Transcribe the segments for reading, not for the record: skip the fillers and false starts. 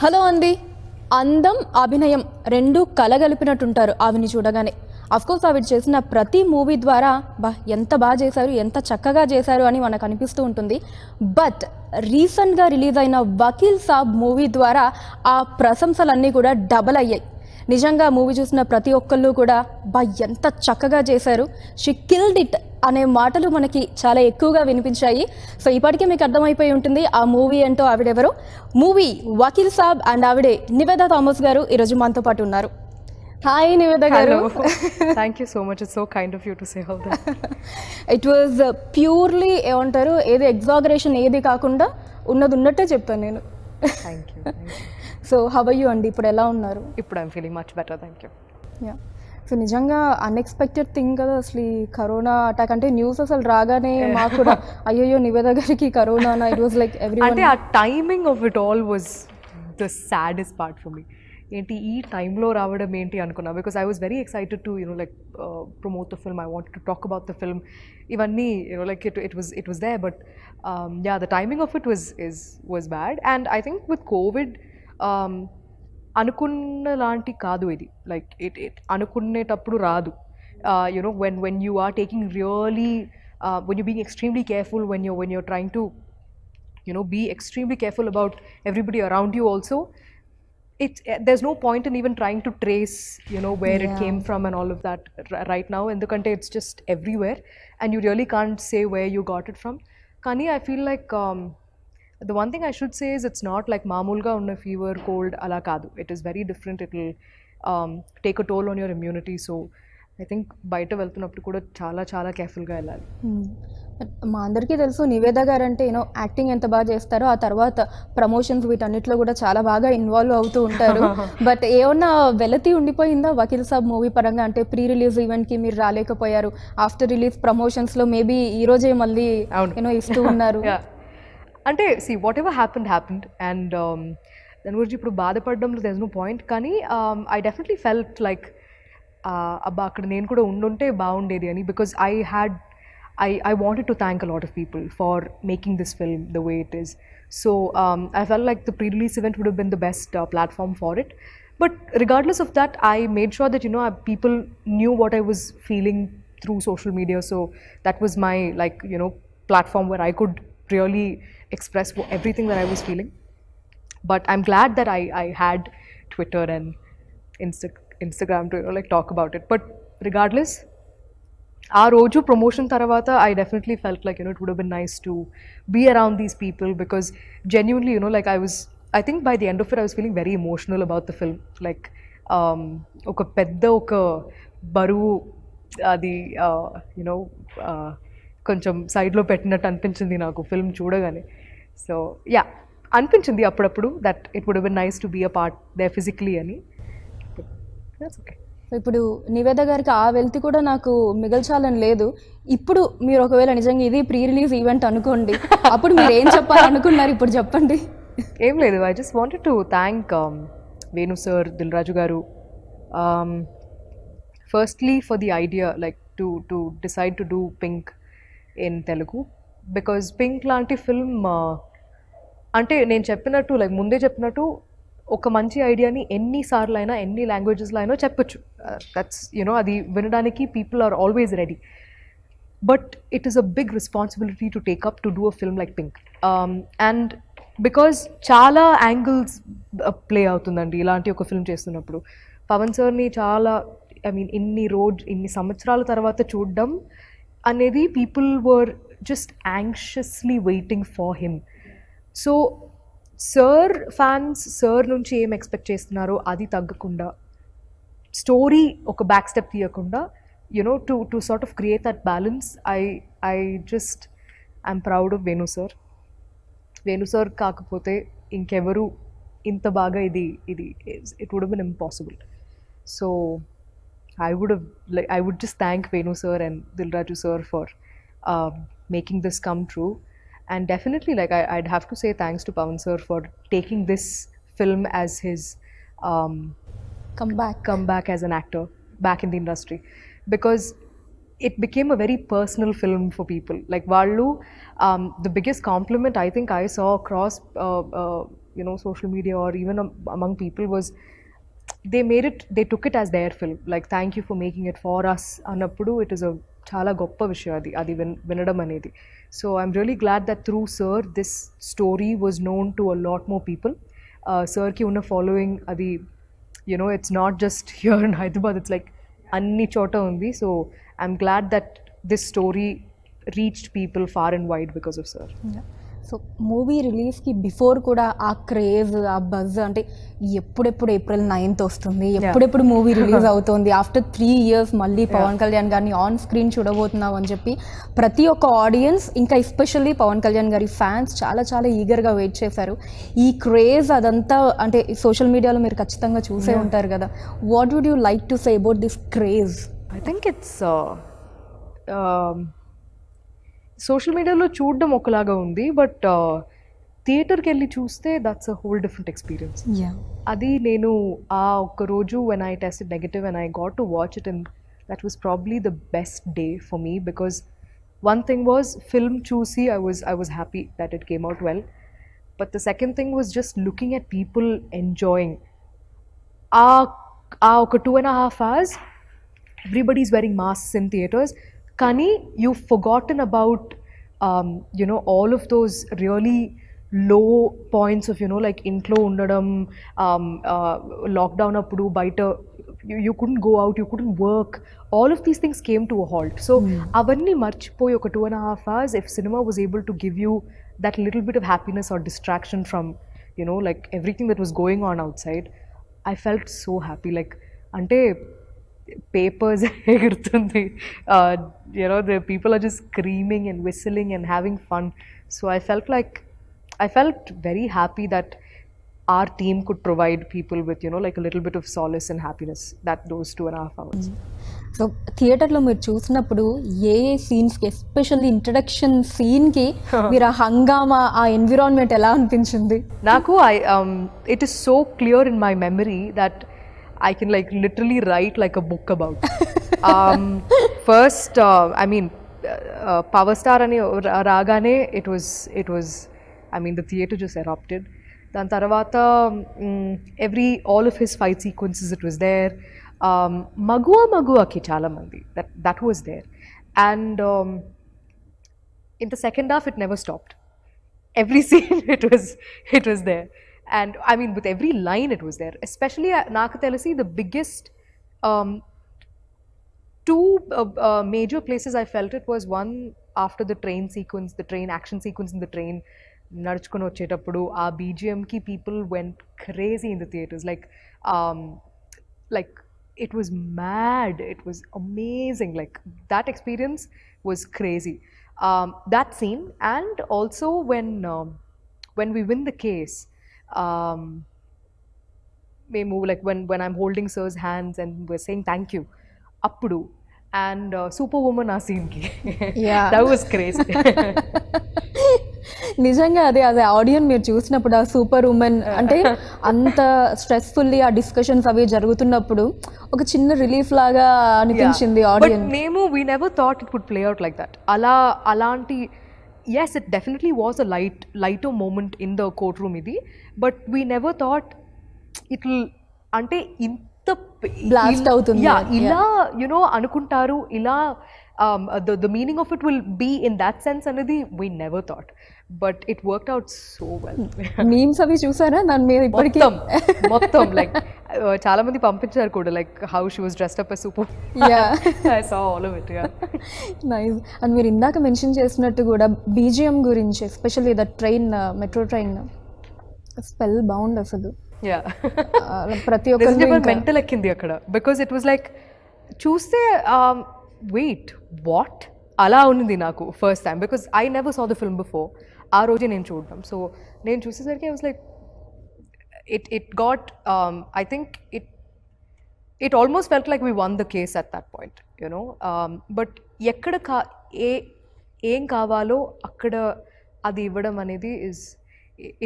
Hello అండి. అందం, అభినయం రెండూ కలగలిపినట్టుంటారు ఆవిని చూడగానే. అఫ్కోర్స్ ఆవిడ చేసిన ప్రతి మూవీ ద్వారా ఎంత బాగా చేశారు, ఎంత చక్కగా చేశారు అని మనకు అనిపిస్తూ ఉంటుంది. బట్ రీసెంట్గా రిలీజ్ అయిన వకీల్ సాబ్ మూవీ ద్వారా ఆ ప్రశంసలన్నీ కూడా డబల్ అయ్యాయి. నిజంగా మూవీ చూసిన ప్రతి ఒక్కళ్ళు కూడా ఎంత చక్కగా చేశారు, షీ కిల్డ్ ఇట్ అనే మాటలు మనకి చాలా ఎక్కువగా వినిపించాయి. సో ఇప్పటికే మీకు అర్థమైపోయి ఉంటుంది ఆ మూవీ ఏంటో, ఆవిడెవరో. మూవీ వకీల్ సాబ్ అండ్ ఆవిడే నివేదా థామస్ గారు ఈరోజు మనతో పాటు ఉన్నారు. హాయ్ నివేద గారు. Thank you so much. It's so kind of you to say all that. It was purely ఏమంటారు, ఏది ఎగ్జాగరేషన్ ఏది కాకుండా ఉన్నది ఉన్నట్టే చెప్తాను నేను. Thank you. So how are you అండి, ఇప్పుడు ఎలా ఉన్నారు? ఇప్పుడు I'm feeling much better. Thank you. Yeah. So నిజంగా అన్ఎక్స్పెక్టెడ్ థింగ్ కదా అసలు ఈ కరోనా అటాక్. అంటే న్యూస్ అసలు రాగానే మాకు కూడా అయ్యో నివేద గారికి corona, it was like every. అంటే ఆ timing of it all was the saddest part for me. ఏంటి ఈ టైంలో రావడం ఏంటి అనుకున్నా, because I was very excited to like promote the film. I wanted to talk about the film. ఇవన్నీ like it was there, but yeah, the timing of it was bad. And I think with covid అనుకున్న లాంటి కాదు ఇది. Like it అనుకునేటప్పుడు రాదు. When you are taking really, when you being extremely careful, when you're trying to be extremely careful about everybody around you also, there's no point in even trying to trace where it came from and all of that right now, endukante it's just everywhere and you really can't say where you got it from. Kani I feel like the one thing I should say is it's not like maamulga unna fever, cold ala kaadu. It is very different. It will take a toll on your immunity. So I think బయట వెళ్తున్నప్పుడు కూడా చాలా చాలా కేర్ఫుల్గా వెళ్ళాలి. మా అందరికీ తెలుసు నివేద గారు అంటే యాక్టింగ్ ఎంత బాగా చేస్తారో, ఆ తర్వాత ప్రమోషన్స్ వీటన్నిటిలో కూడా చాలా బాగా ఇన్వాల్వ్ అవుతూ ఉంటారు. బట్ ఏమన్నా వెలతి ఉండిపోయిందా వకీల్ సాబ్ మూవీ పరంగా? అంటే ప్రీ రిలీజ్ ఈవెంట్కి మీరు రాలేకపోయారు, ఆఫ్టర్ రిలీజ్ ప్రమోషన్స్లో మేబీ ఈరోజే మళ్ళీ ఇస్తూ ఉన్నారు. అంటే see what ever happened and దాని గురించి ఇప్పుడు బాధపడడంలో దెర్ ఇస్ నో పాయింట్. కానీ ఐ డెఫినెట్లీ ఫెల్ట్ లైక్ అబ్బా అక్కడ నేను కూడా ఉండుంటే బాగుండేది అని, because I wanted to thank a lot of people for making this film the way it is. So I felt like the pre-release event would have been the best platform for it. But regardless of that, I made sure that people knew what I was feeling through social media. So that was my platform where I could really express everything that I was feeling. But I'm glad that I had Twitter and Instagram to talk about it. But regardless, ఆ రోజు promotion తర్వాత I definitely felt like it would have been nice to be around these people, because genuinely like I think by the end of it I was feeling very emotional about the film. Like ఒక పెద్ద ఒక బరువు అది కొంచెం సైడ్లో పెట్టినట్టు అనిపించింది నాకు ఫిల్మ్ చూడగానే. సో యా, అనిపించింది అప్పుడప్పుడు that it would been nice to be a part there physically అని. That's okay. ఇప్పుడు నివేద గారికి ఆ వెల్తి కూడా నాకు మిగల్చాలని లేదు. ఇప్పుడు మీరు ఒకవేళ నిజంగా ఇది ప్రీ రిలీజ్ ఈవెంట్ అనుకోండి, అప్పుడు మీరు ఏం చెప్పాలనుకున్నారు ఇప్పుడు చెప్పండి. ఏం లేదు, I just wanted to thank Venu sir, Dil Raju గారు, firstly for the idea like to decide to do Pink in Telugu. Because Pink లాంటి ఫిల్మ్ అంటే నేను చెప్పినట్టు లైక్ ముందే చెప్పినట్టు ఒక మంచి ఐడియాని ఎన్నిసార్లు అయినా ఎన్ని లాంగ్వేజెస్లో అయినా చెప్పొచ్చు. దట్స్ అది వినడానికి people are always ready. But it is a big responsibility to take up to do a film like Pink. And because చాలా యాంగిల్స్ ప్లే అవుతుందండి ఇలాంటి ఒక ఫిల్మ్ చేస్తున్నప్పుడు. పవన్ సార్ని చాలా ఇన్ని సంవత్సరాల తర్వాత చూడడం అనేది people were just anxiously waiting for him. So sir fans sir నుంచి ఏం ఎక్స్పెక్ట్ చేస్తున్నారో అది తగ్గకుండా, స్టోరీ ఒక బ్యాక్ స్టెప్ తీయకుండా to sort of create that balance. I just I'm proud of Venu sir. Venu sir కాకపోతే ఇంకెవరు ఇంత బాగా ఇది it would been impossible. So I would just thank Venu sir and Dil Raju sir for making this come true. And definitely I'd have to say thanks to Pawan sir for taking this film as his comeback as an actor back in the industry, because it became a very personal film for people. Like vallu the biggest compliment I think I saw across social media or even among people was they took it as their film, like thank you for making it for us annappudu. It is a చాలా గొప్ప విషయం అది వినడం అనేది. So I'm really glad that through sir this story was known to a lot more people. సర్కి ఉన్న following అది it's not just here in Hyderabad, it's like అన్ని చోట ఉంది. So I'm glad that this story reached people far and wide because of sir. So movie రిలీజ్కి before కూడా ఆ craze, ఆ బజ్, అంటే ఎప్పుడెప్పుడు April 9th వస్తుంది, ఎప్పుడెప్పుడు మూవీ రిలీజ్ అవుతుంది, ఆఫ్టర్ 3 years మళ్ళీ పవన్ కళ్యాణ్ గారిని ఆన్ స్క్రీన్ చూడబోతున్నాం అని చెప్పి ప్రతి ఒక్క ఆడియన్స్, ఇంకా ఎస్పెషల్లీ పవన్ కళ్యాణ్ గారి ఫ్యాన్స్ చాలా చాలా ఈగర్గా వెయిట్ చేశారు. ఈ క్రేజ్ అదంతా అంటే సోషల్ మీడియాలో మీరు ఖచ్చితంగా చూసే ఉంటారు కదా. What would you like to say about this craze? I think it's social మీడియాలో చూడడం ఒకలాగా ఉంది, బట్ థియేటర్కి వెళ్ళి చూస్తే that's a whole different experience. అది నేను ఆ ఒక్క రోజు when I tested negative and I got to watch it, and that was probably the best day for me, because one thing was film చూసి I was happy that it came out well, but the second thing was just looking at people enjoying. ఒక 2.5 hours everybody's wearing masks in theaters, కానీ you've forgotten about all of those really low points of like ఇంట్లో ఉండడం, lockdown అప్పుడు బయట you couldn't go out, you couldn't work, all of these things came to a halt. So అవన్నీ మర్చిపోయి ఒక 2.5 hours if cinema was able to give you that little bit of happiness or distraction from like everything that was going on outside, I felt so happy. Like అంటే papers ఎగురుతుంది, the people are just screaming and whistling and having fun. So I felt very happy that our team could provide people with like a little bit of solace and happiness that those 2.5 hours. So థియేటర్లో మీరు చూసినప్పుడు ఏ సీన్స్కి, especially introduction సీన్కి మీరు ఆ హంగామా, ఆ environment ఎలా అనిపించింది? నాకు it is so clear in my memory that I can like literally write like a book about. First, I mean, Power Star ani ragane, it was, I mean, the theater just erupted. Dan tarvata, all of his fight sequences, it was there. Magua ki chala mandi, that was there. And in the second half, it never stopped. Every scene, it was there. And I mean, with every line it was there. Especially నాకు తెలిసి the biggest two major places I felt it was one after the train sequence, the train action sequence in the train. నడుచుకొని వచ్చేటప్పుడు ఆ BGM కి people went crazy in the theaters. Like it was mad. It was amazing. Like that experience was crazy. That scene, and also when we win the case. మేము like when I'm holding sir's hands and we're saying thank you appudu, and Superwoman ఆ scene ki that was crazy. నిజంగా అదే ఆడియన్ మీరు చూసినప్పుడు ఆ super women అంటే అంత స్ట్రెస్ఫుల్లీ ఆ డిస్కషన్స్ అవి జరుగుతున్నప్పుడు ఒక చిన్న రిలీఫ్ లాగా అనిపించింది ఆడియన్. మేము we never thought it would play out like that. అలాంటి yes, it definitely was a lighter moment in the courtroom idi, but we never thought it'll ante inta blast avutundi. Ila anukuntaru, ila the meaning of it will be in that sense anadi we never thought, but it worked out so well. memes avi chusara nan me ippadi మొత్తం like చాలా మంది పంపించారు కూడా, like how she was dressed up as super. I saw all of it. Nice. And మీరు ఇందాక mention చేసినట్టు కూడా BGM గురించి, especially the train, metro train spell bound అసలు. ప్రతి ఒక్కరు మెంటల్ ఎక్కింది అక్కడ, బికాస్ ఇట్ వాజ్ లైక్ చూస్తే వెయిట్ వాట్ అలా ఉంది నాకు first time, because I never saw the film before. ఆ రోజే నేను చూడడం, సో నేను చూసేసరికి I was like it got I think it almost felt like we won the case at that point, but ekkada ఏం కావాలో అక్కడ అది ఇవ్వడం అనేది is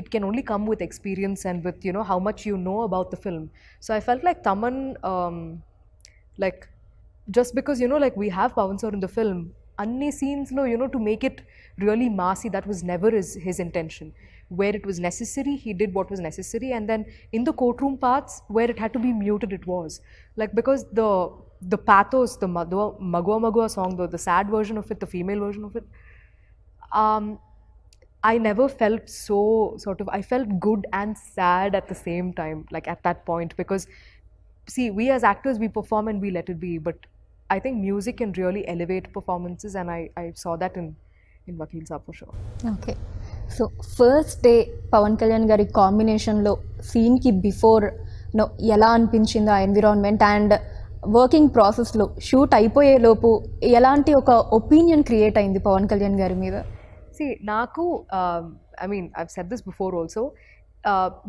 it can only come with experience and with how much you know about the film. So I felt like Taman like just because like we have Pawan sir in the film, anni scenes lo to make it really massy, that was never his intention. where it was necessary, he did what was necessary, and then in the courtroom parts where it had to be muted, it was like, because the pathos, the Magua Magua song, the sad version of it, the female version of it, I never felt so sort of, I felt good and sad at the same time, like at that point, because see, we as actors, we perform and we let it be, but I think music can really elevate performances, and I saw that in Vakil Saab for sure. Okay. So first day Pawan Kalyan గారి కాంబినేషన్లో సీన్కి before no ఎలా అనిపించింది ఆ environment, and working ప్రాసెస్లో shoot అయిపోయేలోపు ఎలాంటి ఒక ఒపీనియన్ క్రియేట్ అయింది పవన్ కళ్యాణ్ గారి మీద? See, Naku, I mean, I've said this before also.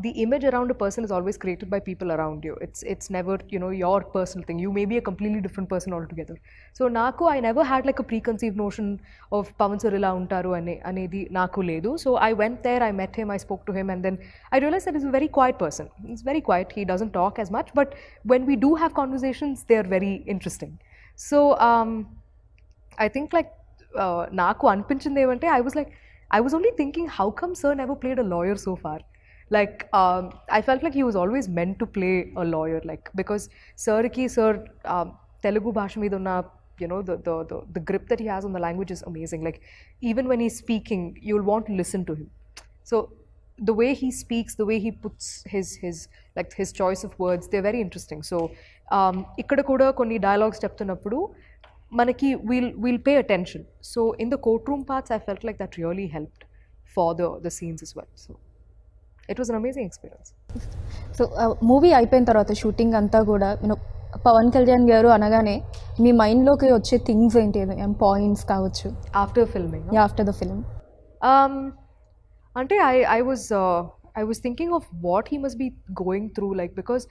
The image around a person is always created by people around you. It's never, you know, your personal thing. You may be a completely different person altogether. So Naku, I never had like a preconceived notion of Pavan sir ila untaru anedi Naku ledu. So I went there, I met him, I spoke to him, and then I realized that he's a very quiet person. He's very quiet. He doesn't talk as much, but when we do have conversations, they're very interesting. So I think like నాకు అనిపించింది ఏమంటే, I was only thinking, how come sir never played a lawyer so far? Like I felt like he was always meant to play a lawyer, like, because sir Telugu bhasha మీద ఉన్న, you know, the grip that he has on the language is amazing. Like even when he's speaking, you'll want to listen to him. So the way he speaks, the way he puts his choice of words, they're very interesting. So ఇక్కడ కూడా కొన్ని dialogues చెప్తున్నప్పుడు manaki we'll pay attention. So in the courtroom parts, I felt like that really helped for the scenes as well. So it was an amazing experience. So movie అయిపోయిన తర్వాత shooting అంతా కూడా you know Pawan Kalyan గారు అనగానే మీ మైండ్లోకి వచ్చే things ఏంటి, points కావచ్చు After filming, no? After the film? Ante I was thinking of what he must be going through, like, because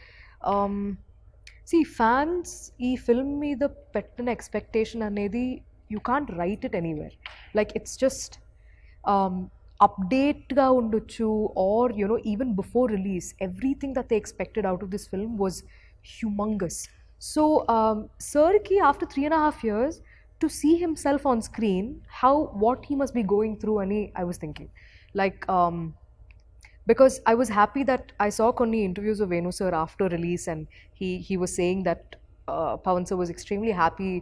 see, fans ee film meeda pettina expectation anedi you can't write it anywhere. Like it's just update ga undochu, or you know, even before release, everything that they expected out of this film was humongous. So sir ki after 3.5 years to see himself on screen, what he must be going through ani I was thinking, like because I was happy that I saw konni interviews of Venu sir after release, and he was saying that Pavan sir was extremely happy.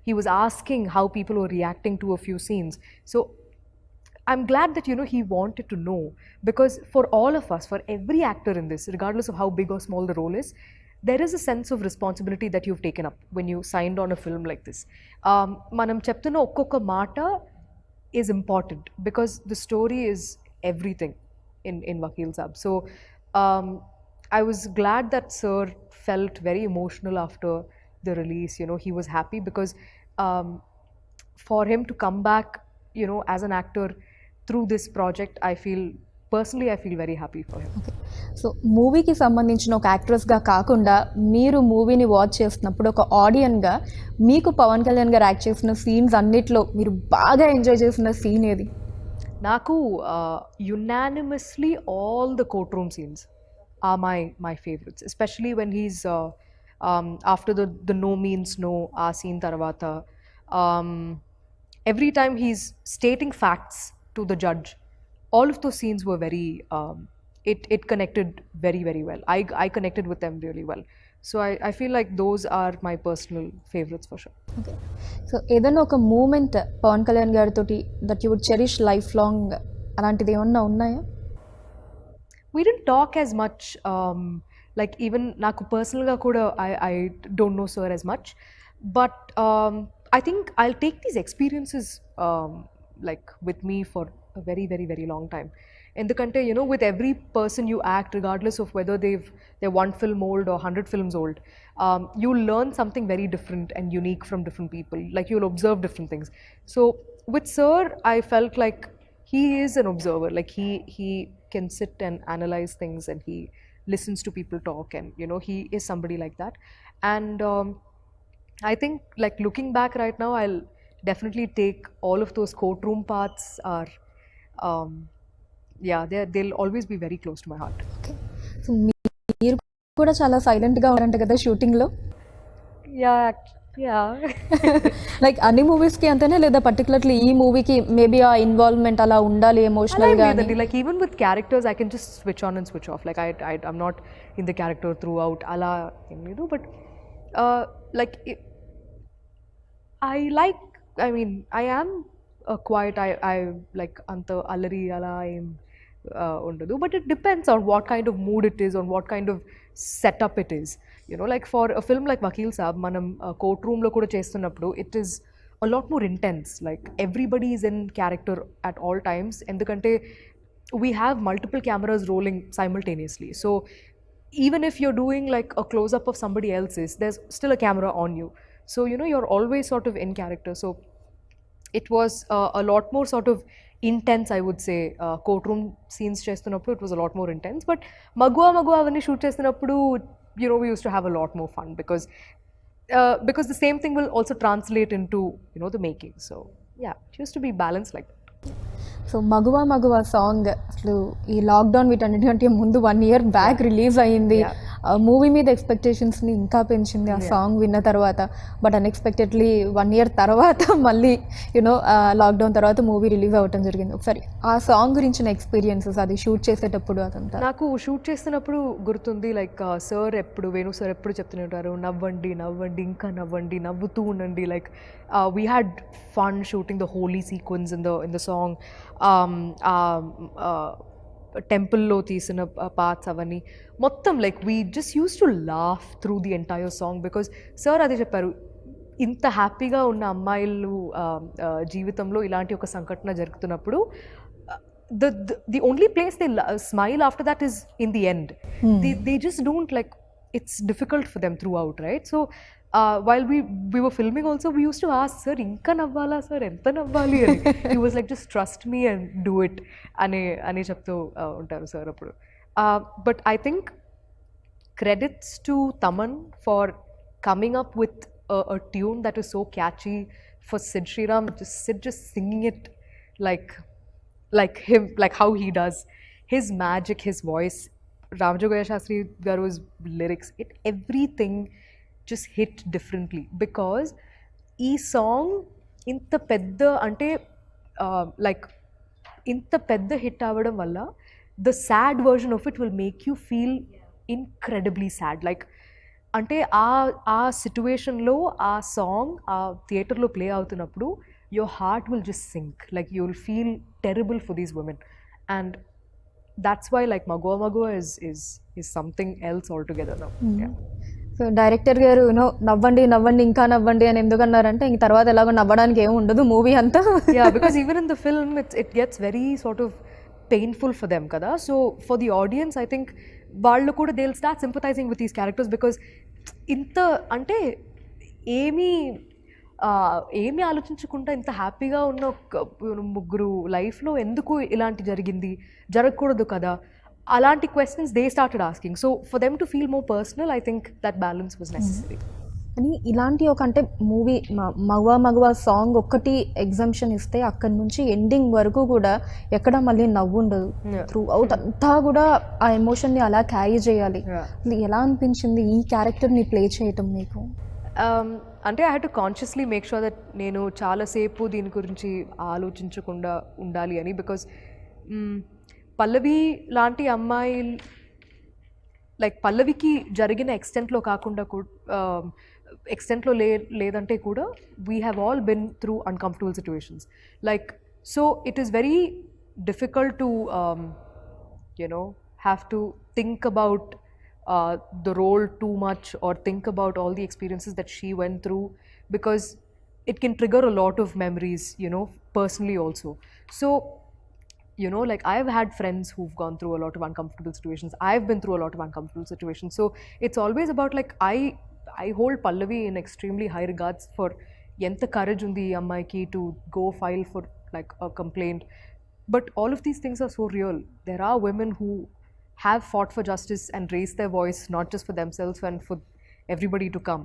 He was asking how people were reacting to a few scenes. So I'm glad that, you know, he wanted to know, because for all of us, for every actor in this, regardless of how big or small the role is, there is a sense of responsibility that you've taken up when you signed on a film like this. Manam cheptunna okkoka mata is important, because the story is everything in Vakil Saab. So I was glad that sir felt very emotional after the release. You know, he was happy because for him to come back, you know, as an actor through this project, I feel very happy for him. Okay. So మూవీకి సంబంధించిన ఒక యాక్ట్రెస్గా కాకుండా మీరు మూవీని watch చేస్తున్నప్పుడు ఒక ఆడియన్గా మీకు పవన్ కళ్యాణ్ గారు యాక్ట్ చేసిన సీన్స్ అన్నిట్లో మీరు బాగా ఎంజాయ్ చేసిన సీన్ ఏది? Naku, unanimously all the courtroom scenes are my favorites, especially when he's after the no means no scene tarvata, every time he's stating facts to the judge, all of those scenes were very it connected very, very well. I connected with them really well. So I feel like those are my personal favorites for sure. Okay. So ఏదైనా ఒక moment Pawan Kalyan గారితో that you would cherish life long, అలాంటిది ఏమన్నా ఉన్నాయా? We didn't talk as much, like even naku personal ga kuda I don't know sir as much, but I think I'll take these experiences like with me for a very, very, very long time. Endukante, you know, with every person you act, regardless of whether they're 1 film old or 100 films old, you'll learn something very different and unique from different people. Like you'll observe different things. So with sir, I felt like he is an observer. Like he can sit and analyze things, and he listens to people talk, and you know, he is somebody like that. And I think, like, looking back right now, I'll definitely take all of those courtroom parts are yeah, they'll always be very close to my heart. Okay. So మీరు కూడా చాలా సైలెంట్గా ఉన్నారంట కదా షూటింగ్లో? Yeah, yeah like అన్ని మూవీస్కి అంతేనే లేదా పర్టికులర్లీ ఈ మూవీకి మేబీ ఆ ఇన్వాల్వ్మెంట్ అలా ఉండాలి అలా ఎమోషనల్ ఏం గా లేదండి. Like even with characters I can just switch on and switch off. Like I'm not in the character through out అలా ఏం లేదు. But like I like, I mean, I am quiet. I like anta allari ala em undadu. But it depends on what kind of mood it is, on what kind of setup it is. You know, like for a film like Vakil Saab, manam courtroom lo kuda chestunnappudu, it is a lot more intense. Like everybody is in character at all times. Endukante we have multiple cameras rolling simultaneously. So even if you're doing like a close up of somebody else's, there's still a camera on you. So you know you're always sort of in character. So it was a lot more sort of intense, I would say. Courtroom scenes చేస్తున్నప్పుడు it was a lot more intense. But మగువా మగువా అవన్నీ shoot చేస్తున్నప్పుడు you know we used to have a lot more fun because the same thing will also translate into you know the making. So yeah, it used to be balanced like that. So మగువా మగువా song అసలు ఈ lockdown వీటన్నిటికంటే ముందు 1 year back release అయ్యింది. Movie మీద ఎక్స్పెక్టేషన్స్ని ఇంకా పెంచింది ఆ సాంగ్ విన్న తర్వాత. బట్ అన్ఎక్స్పెక్టెడ్లీ 1 year తర్వాత మళ్ళీ యూనో లాక్డౌన్ తర్వాత మూవీ రిలీజ్ అవ్వటం జరిగింది. ఒకసారి ఆ సాంగ్ గురించిన ఎక్స్పీరియన్సెస్ అది షూట్ చేసేటప్పుడు అదంతా. నాకు షూట్ చేస్తున్నప్పుడు గుర్తుంది లైక్ సార్ ఎప్పుడు వేణు సార్ ఎప్పుడు చెప్తూనే ఉంటారు, నవ్వండి నవ్వండి ఇంకా నవ్వండి నవ్వుతూ ఉండండి. Like we had fun shooting the Holi sequence in the song. టెంపుల్లో తీసిన పార్ట్స్ అవన్నీ మొత్తం like we just use to laugh through the entire song. Because sir అదే చెప్పారు, ఇంత హ్యాపీగా ఉన్న అమ్మాయిలు జీవితంలో ఇలాంటి ఒక సంఘటన జరుగుతున్నప్పుడు the only place they smile after that is in the end. They just don't, like, it's difficult for them throughout, right? So while we were filming also, we used to ask sir, inka navvala sir, enta navvali ani. He was like, just trust me and do it ane cheptu untaru sir appudu. But I think credits to Taman for coming up with a tune that is so catchy, for Sid Sriram just singing it like him, like how he does, his magic, his voice, Ramajogaya Shastri Garu's lyrics, everything just hit differently. Because ee song inta pedda ante like inta pedda hit avadam valla the sad version of it will make you feel incredibly sad. Like అంటే ఆ సిచ్యువేషన్లో ఆ song ఆ థియేటర్లో play అవుతున్నప్పుడు your heart will just sink, like you'll feel terrible for these women. And that's why like Magua Magua is something else altogether now. Yeah. So director గారు you know నవ్వండి నవ్వండి ఇంకా నవ్వండి అని ఎందుకన్నారంటే ఇంక తర్వాత ఎలాగో నవ్వడానికి ఏమి ఉండదు మూవీ అంతా. Yeah, because even in the film it gets very sort of painful for them kada. So for the audience I think వాళ్ళు కూడా they'll start sympathizing with these characters because ఇంత అంటే ఏమీ ఆలోచించకుండా ఇంత హ్యాపీగా ఉన్న ముగ్గురు లైఫ్లో ఎందుకు ఇలాంటి జరగకూడదు కదా, అలాంటి questions they started asking. So for them to feel more personal, I think that balance was necessary. అని ఇలాంటి ఒక అంటే మూవీ మగవా మగవా సాంగ్ ఒక్కటి ఎగ్జామ్షన్ ఇస్తే అక్కడి నుంచి ఎండింగ్ వరకు కూడా ఎక్కడ మళ్ళీ నవ్వు ఉండదు. త్రూ అవుట్ అంతా కూడా ఆ ఎమోషన్ని అలా క్యారీ చేయాలి. ఎలా అనిపించింది ఈ క్యారెక్టర్ని ప్లే చేయటం మీకు? అంటే I had to consciously make sure that నేను చాలాసేపు దీని గురించి ఆలోచించకుండా ఉండాలి అని. బికాజ్ పల్లవి లాంటి అమ్మాయి లైక్ పల్లవికి జరిగిన ఎక్స్టెంట్లో కాకుండా ఎక్స్టెంట్లో లేదంటే కూడా we have all been through uncomfortable situations. Like so it is very difficult to you know have to think about the role too much or think about all the experiences that she went through, because it can trigger a lot of memories, you know, personally also. So you know, like I've had friends who've gone through a lot of uncomfortable situations. I've been through a lot of uncomfortable situations. So it's always about like I hold Pallavi in extremely high regards for enta courage undi ammaiki to go file for like a complaint. But all of these things are so real. There are women who have fought for justice and raised their voice, not just for themselves and for everybody to come.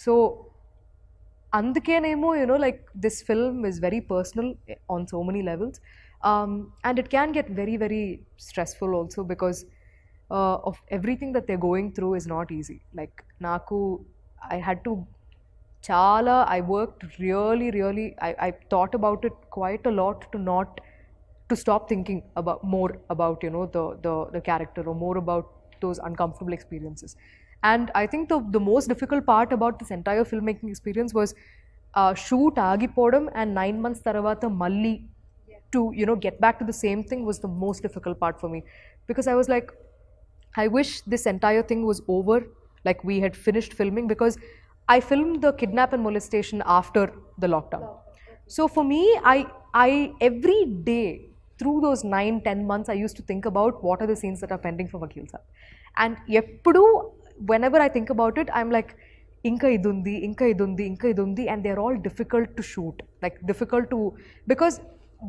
So andukenemo, you know, like this film is very personal on so many levels, and it can get very very stressful also because of everything that they're going through is not easy. Like naku, I had to chala, I worked really, I thought about it quite a lot to stop thinking about more about, you know, the character, or more about those uncomfortable experiences. And I think the most difficult part about this entire filmmaking experience was shoot agipodam and 9 months tarvata malli to, you know, get back to the same thing was the most difficult part for me, because I was like, I wish this entire thing was over, like we had finished filming, because I filmed the kidnap and molestation after the lockdown. So for me, I every day through those 9-10 months, I used to think about what are the scenes that are pending for Vakil Saab. And eppudu, whenever I think about it, I'm like, inka idundi, inka idundi, inka idundi, and they're all difficult to shoot, like difficult to, because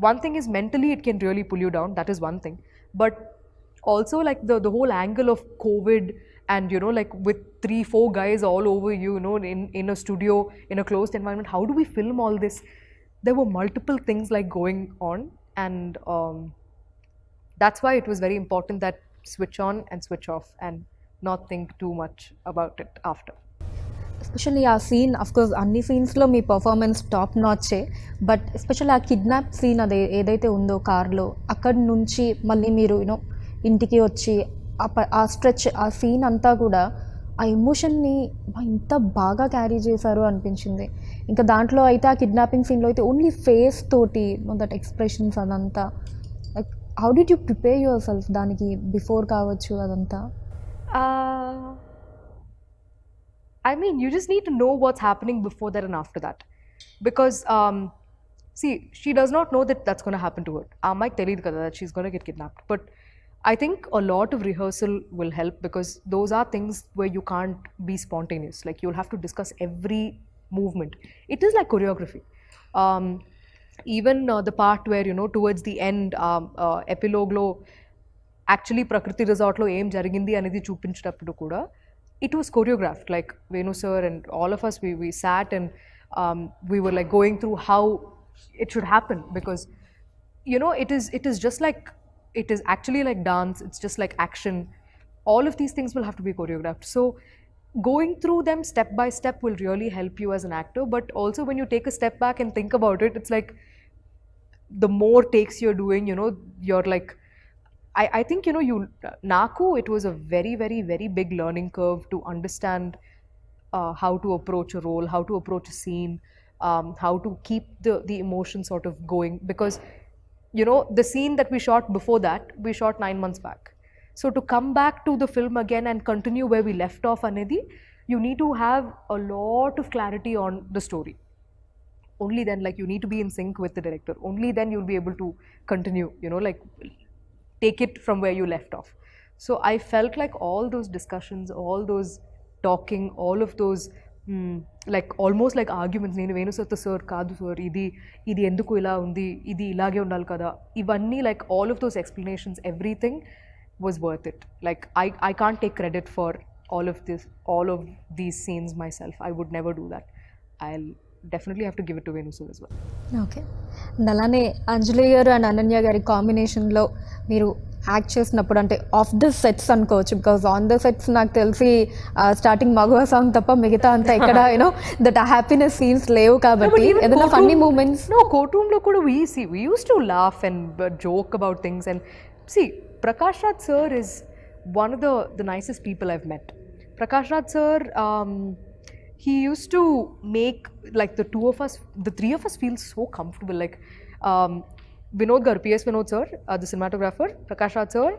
one thing is mentally it can really pull you down, that is one thing, but also like the whole angle of COVID, and you know, like with 3-4 guys all over you, you know, in a studio, in a closed environment, how do we film all this? There were multiple things like going on, and that's why it was very important that switch on and switch off and not think too much about it after. Especially ఆ scene course అన్ని సీన్స్లో మీ performance top నాచే, but especially ఆ kidnap scene అదే ఏదైతే ఉందో కార్లో, అక్కడి నుంచి మళ్ళీ మీరు యూనో ఇంటికి వచ్చి ఆ స్ట్రెచ్, ఆ సీన్ అంతా కూడా ఆ ఎమోషన్ని ఇంత బాగా క్యారీ చేశారు అనిపించింది. ఇంకా దాంట్లో అయితే ఆ కిడ్నాపింగ్ సీన్లో అయితే ఓన్లీ ఫేస్ తోటి దట్ ఎక్స్ప్రెషన్స్ అదంతా, like how did you prepare your self దానికి బిఫోర్ కావచ్చు అదంతా? I mean, you just need to know what's happening before that and after that. Because, see, she does not know that that's going to happen to her. Mike teliyadu kada that she's going to get kidnapped. But I think a lot of rehearsal will help, because those are things where you can't be spontaneous. Like, you'll have to discuss every movement. It is like choreography. Even the part where, you know, towards the end, epilogue lo, actually Prakriti Resort lo em jarigindi anedi chupincheటప్పుడు కూడా, it was choreographed. Like Venu sir and all of us, we sat and we were like going through how it should happen, because you know, it is just like, it is actually like dance, it's just like action. All of these things will have to be choreographed. So going through them step by step will really help you as an actor. But also when you take a step back and think about it, it's like the more takes you're doing, you know, you're like, I think, you know, Naku, it was a very big learning curve to understand how to approach a role, how to approach a scene, how to keep the emotion sort of going. Because, you know, the scene that we shot before that, we shot 9 months back. So to come back to the film again and continue where we left off, Anedi, you need to have a lot of clarity on the story. Only then, like, you need to be in sync with the director. Only then you'll be able to continue, you know, like, take it from where you left off. So I felt like all those discussions, all those talking, all of those like almost like arguments, నేను వేణు సత్త sir కాదు sir, ఇది ఎందుకు ఇలా ఉంది, ఇది ఇలాగే ఉండాలి కదా, ఇవన్నీ, like all of those explanations, everything was worth it. Like I can't take credit for all of these scenes myself. I would never do that. I'll definitely have to give it to Venu sir as well. Okay. అలానే అంజలి గారు and Ananya గారి కాంబినేషన్లో మీరు act చేసినప్పుడు, అంటే of the sets అనుకోవచ్చు, because on the sets నాకు తెలిసి స్టార్టింగ్ మగవా సాంగ్ తప్ప మిగతా అంతా ఇక్కడ యూనో దట్ హ్యాపీనెస్ సీన్స్ లేవు కాబట్టి ఏదైనా funny moments? No, courtroom lo kuda we used to laugh and joke about things. And see, Prakash Raj sir is one of the nicest people I've met. Prakash Raj sir, he used to make like the three of us feel so comfortable. Like Vinod garu, PS Vinod sir, the cinematographer, Prakash Raj sir,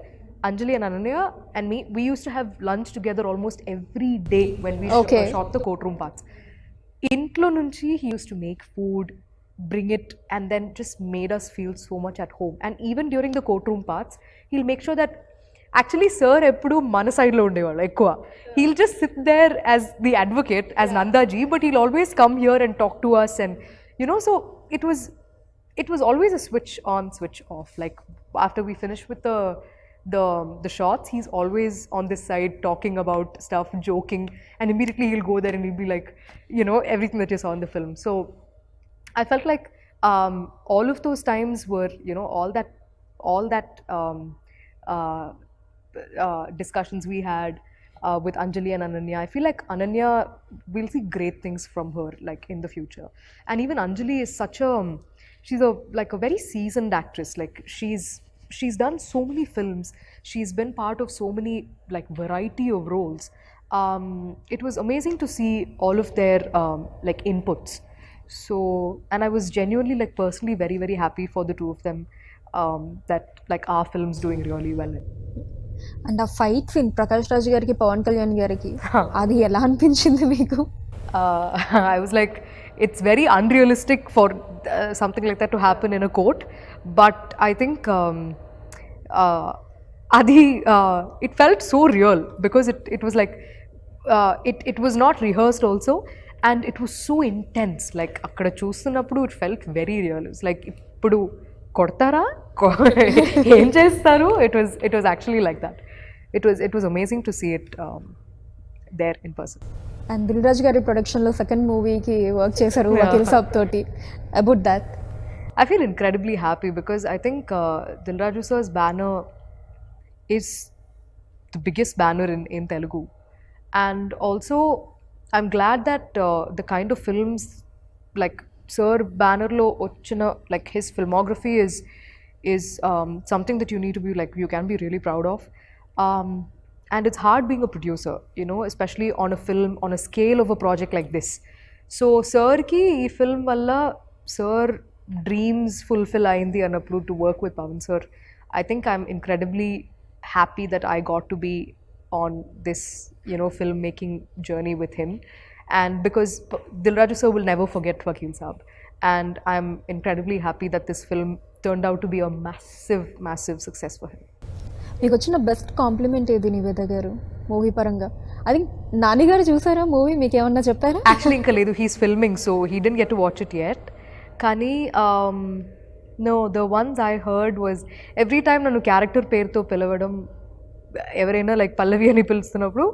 Anjali and Ananya and me, we used to have lunch together almost every day when we shot the courtroom parts. Intlo nunchi he used to make food, bring it, and then just made us feel so much at home. And even during the courtroom parts, he'll make sure that actually sir eppudu mana side lo undevaru ekkuva. He'll just sit there as the advocate, as Nandaji, but he'll always come here and talk to us. And you know, so it was always a switch on, switch off. Like after we finish with the shots, he's always on this side talking about stuff, joking, and immediately he'll go there and he'll be like, you know, everything that you saw in the film. So I felt like all of those times were, you know, all that discussions we had, with Anjali and Ananya. I feel like Ananya, we'll see great things from her like in the future. And even Anjali is such a she's a like a very seasoned actress. Like she's done so many films. She's been part of so many like variety of roles. It was amazing to see all of their like inputs. So, and I was genuinely like personally very very happy for the two of them, that like our film's doing really well. And ఆ fight scene Prakash Raj గారికి పవన్ కళ్యాణ్ గారికి అది ఎలా అనిపించింది మీకు? I was like, it's very unrealistic for something like that to happen in a court. But I think it felt so real because it was like, it was not rehearsed also, and it was so intense. Like, akkada చూస్తున్నప్పుడు it felt very real. It was like, ఇప్పుడు కొడతారా ఏం చేస్తారు? It was actually like that. It was amazing to see it there in person. And Dil Raju గారి ప్రొడక్షన్లో second మూవీకి work చేశారు వకీల్ సాబ్ తోటి. About that I feel incredibly happy because I think Dil Raju sir's banner is the biggest banner in Telugu. And also, I'm glad that the kind of films like Sir banner lo ochina, like his filmography is something that you need to be like, you can be really proud of. And it's hard being a producer, you know, especially on a film, on a scale of a project like this. So Sir ki ee film valla Sir dreams fulfill ayindi anappudu to work with Pavan sir. I think I'm incredibly happy that I got to be on this, you know, filmmaking journey with him. And because Dil Raju sir will never forget Vakil Saab. And I'm incredibly happy that this film turned out to be a massive, massive success for him. మీకు వచ్చిన best compliment ఏది నివేద గారు movie పరంగా? I think Nani గారు చూసారా movie, మీకు ఏమన్నా చెప్పారా? Actually ఇంకా లేదు, he's filming, so he didn't get to watch it yet. కానీ no, the ones I heard was every time నన్ను క్యారెక్టర్ పేరుతో పిలవడం, ఎవరైనా లైక్ పల్లవి అని పిలుస్తున్నప్పుడు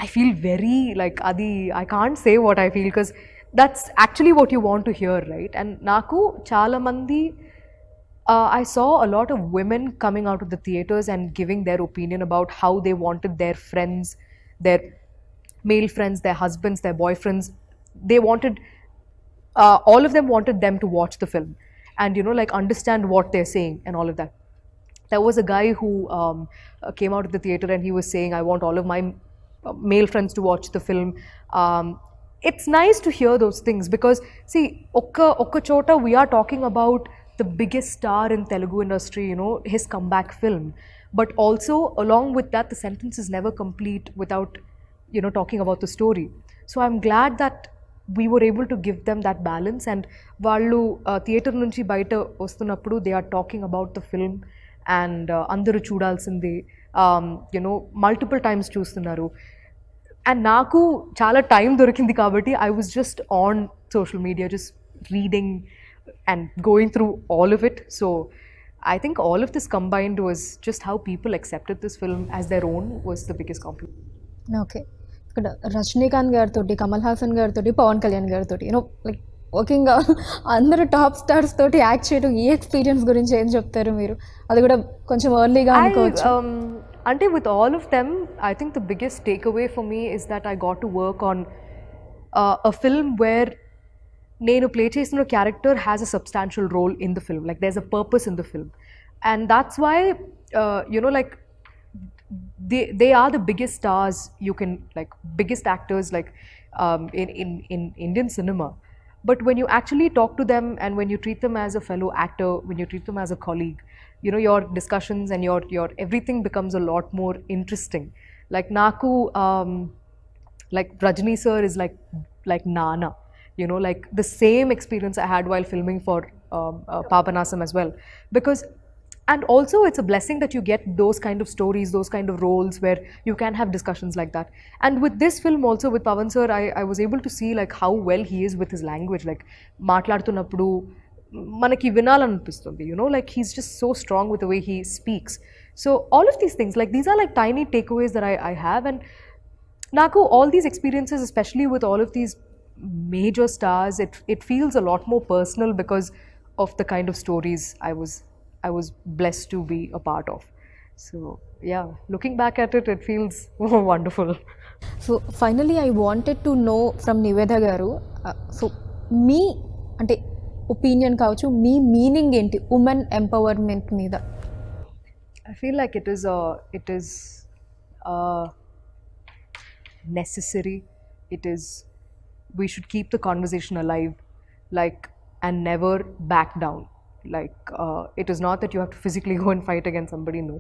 I feel very like అది I can't say what I feel because that's actually what you want to hear, right? And నాకు చాలా మంది I saw a lot of women coming out of the theaters and giving their opinion about how they wanted their friends, their male friends, their husbands, their boyfriends. They wanted, all of them wanted them to watch the film and, you know, like understand what they're saying and all of that. There was a guy who came out of the theater and he was saying, I want all of my male friends to watch the film. It's nice to hear those things because, see, okka chota we are talking about the biggest star in Telugu industry, you know, his comeback film. But also, along with that, the sentence is never complete without, you know, talking about the story. So I'm glad that we were able to give them that balance. And vallu theatre nunchi baita vastunnappudu, they are talking about the film and andaru chudalsindi, you know, multiple times చూస్తున్నారు. And నాకు చాలా time దొరికింది కాబట్టి I was just on social media, just reading and going through all of it. So I think all of this combined was just how people accepted this film as their own was the biggest compliment. Okay, ఇక్కడ రజనీకాంత్ గారితో, కమల్ హాసన్ గారితో, పవన్ కళ్యాణ్ గారితో, you know like working అందరూ top stars తోటి act చేయడం, ఈ experience గురించి ఏం చెప్తారు మీరు? అది కూడా కొంచెం ఎర్లీగా అనుకోవచ్చు. అంటే with all of them, I think the biggest takeaway for me is that I got to work on a film where నేను ప్లే చేసిన character has a substantial role in the film, like there is a purpose in the film. And that's why you know like they are the biggest stars you can, like biggest actors like in Indian cinema. But when you actually talk to them and when you treat them as a fellow actor, when you treat them as a colleague, you know, your discussions and your everything becomes a lot more interesting. Like Naku, like Rajni sir is like Nana. You know, like the same experience I had while filming for Papanasam as well. Because, and also it's a blessing that you get those kind of stories, those kind of roles where you can have discussions like that. And with this film also, with Pavan sir, I was able to see like how well he is with his language. Like, మాట్లాడుతున్నప్పుడు మనకి వినాలనిపిస్తుంది, you know, like he's just so strong with the way he speaks. So all of these things, like these are like tiny takeaways that I have. And Naku, all these experiences, especially with all of these major stars, it feels a lot more personal because of the kind of stories I was blessed to be a part of. So yeah, looking back at it, it feels wonderful. So finally I wanted to know from Niveda గారు, సో మీ అంటే opinion కావచ్చు, మీ meaning ఏంటి women empowerment మీద? I feel like it is necessary. It is, we should keep the conversation alive, like, and never back down. Like, it is not that you have to physically go and fight against somebody, no,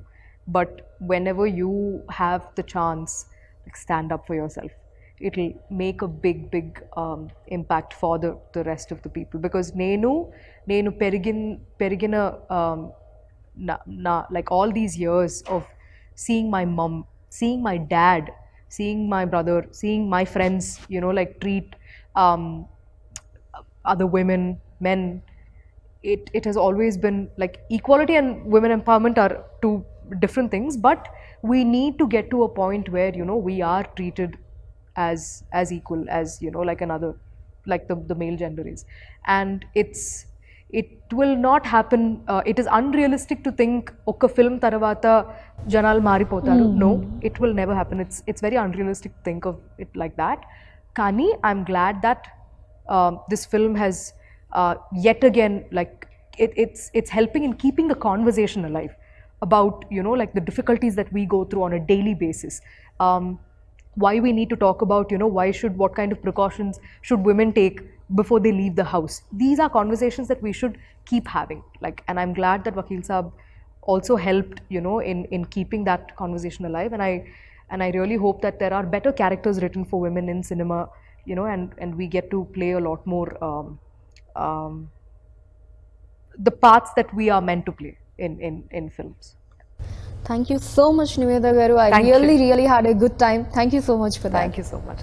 but whenever you have the chance, like, stand up for yourself. It'll make a big impact for the rest of the people, because నేను పెరిగిన like all these years of seeing my mom, seeing my dad, seeing my brother, seeing my friends, you know, like, treat other women, men, it has always been like equality and women empowerment are two different things, but we need to get to a point where, you know, we are treated as equal as, you know, like another, like the male gender is. And it will not happen. It is unrealistic to think oka film tarvata janalu maripotaru. No, it will never happen. It's very unrealistic to think of it like that. Kani, I'm glad that this film has yet again, like, it's helping in keeping the conversation alive about, you know, like, the difficulties that we go through on a daily basis. Why we need to talk about, you know, what kind of precautions should women take before they leave the house. These are conversations that we should keep having, like, and I'm glad that Vakil Saab also helped, you know, in keeping that conversation alive. And I really hope that there are better characters written for women in cinema, you know, and we get to play a lot more the parts that we are meant to play in films. Thank you so much Niveda గారు. I Thank you. Really had a good time. Thank you so much for that. Thank you so much.